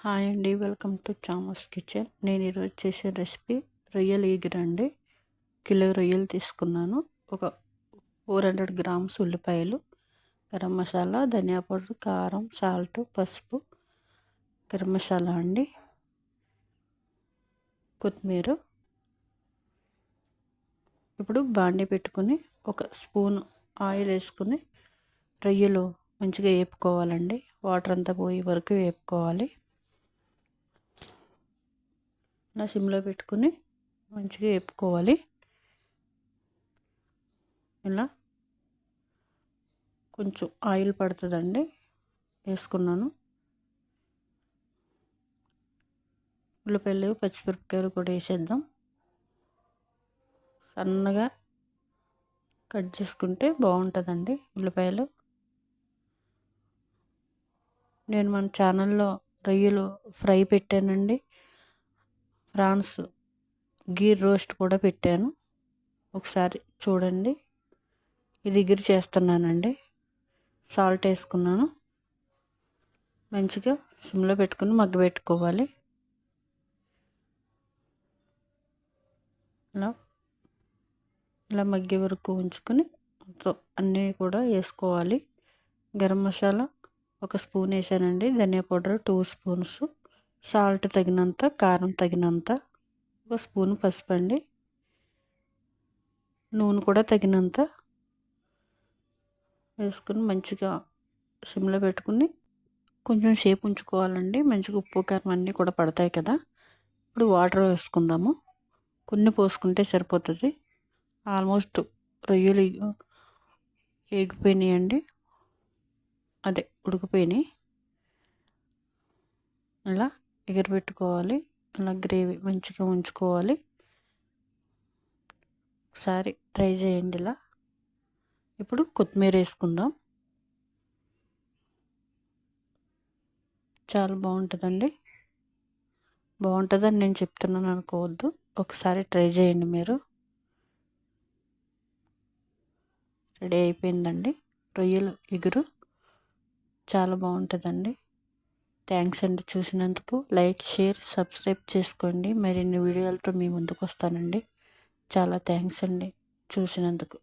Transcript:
Hi అండి, welcome to చామస్ kitchen. నేను ఈరోజు చేసే రెసిపీ రొయ్యలు ఎగురండి. కిలో రొయ్యలు తీసుకున్నాను. ఒక 400 గ్రామ్స్ ఉల్లిపాయలు, గరం మసాలా, ధనియా పౌడర్, కారం, సాల్ట్, పసుపు, గరం మసాలా అండి, కొత్తిమీర. ఇప్పుడు బాండి పెట్టుకుని ఒక స్పూన్ ఆయిల్ వేసుకుని రొయ్యలు మంచిగా వేపుకోవాలండి. వాటర్ అంతా పోయే వరకు వేపుకోవాలి. ఇలా సిమ్లో పెట్టుకుని మంచిగా వేపుకోవాలి. ఇలా కొంచెం ఆయిల్ పడుతుందండి, వేసుకున్నాను. ఉల్లిపాయలు, పచ్చిమిరపకాయలు కూడా వేసేద్దాం. సన్నగా కట్ చేసుకుంటే బాగుంటుందండి ఉల్లిపాయలు. నేను మన ఛానల్లో రొయ్యలు ఫ్రై పెట్టానండి, ప్రాన్స్ గీ రోస్ట్ కూడా పెట్టాను, ఒకసారి చూడండి. ఇది ఎగురు చేస్తున్నానండి. సాల్ట్ వేసుకున్నాను. మంచిగా సిమ్లో పెట్టుకుని మగ్గబెట్టుకోవాలి. ఇలా మగ్గే వరకు ఉంచుకొని అన్నీ కూడా వేసుకోవాలి. గరం మసాలా ఒక స్పూన్ వేసానండి, ధనియా పౌడర్ 2 స్పూన్స్, సాల్ట్ తగినంత, కారం తగినంత, ఒక స్పూన్ పసుపు అండి, నూనె కూడా తగినంత వేసుకుని మంచిగా సిమ్లో పెట్టుకుని కొంచెం సేపు ఉంచుకోవాలండి. మంచిగా ఉప్పు కారం అన్నీ కూడా పడతాయి కదా. ఇప్పుడు వాటర్ వేసుకుందాము. కొన్ని పోసుకుంటే సరిపోతుంది. ఆల్మోస్ట్ రొయ్యలు ఎగిపోయినాయండి, అదే ఉడికిపోయినాయి. ఇలా ఎగరబెట్టుకోవాలి. అలా గ్రేవీ మంచిగా ఉంచుకోవాలి. ఒకసారి ట్రై చేయండి ఇలా. ఇప్పుడు కొత్తిమీర వేసుకుందాం. చాలా బాగుంటుందండి. బాగుంటుందని నేను చెప్తున్నాను అనుకోవద్దు, ఒకసారి ట్రై చేయండి మీరు. రెడీ అయిపోయిందండి రొయ్యలు ఎగురు. చాలా బాగుంటుందండి. థ్యాంక్స్ అండి చూసినందుకు. లైక్, షేర్, సబ్స్క్రైబ్ చేసుకోండి. మరిన్ని వీడియోలతో మీ ముందుకు వస్తానండి. చాలా థ్యాంక్స్ అండి చూసినందుకు.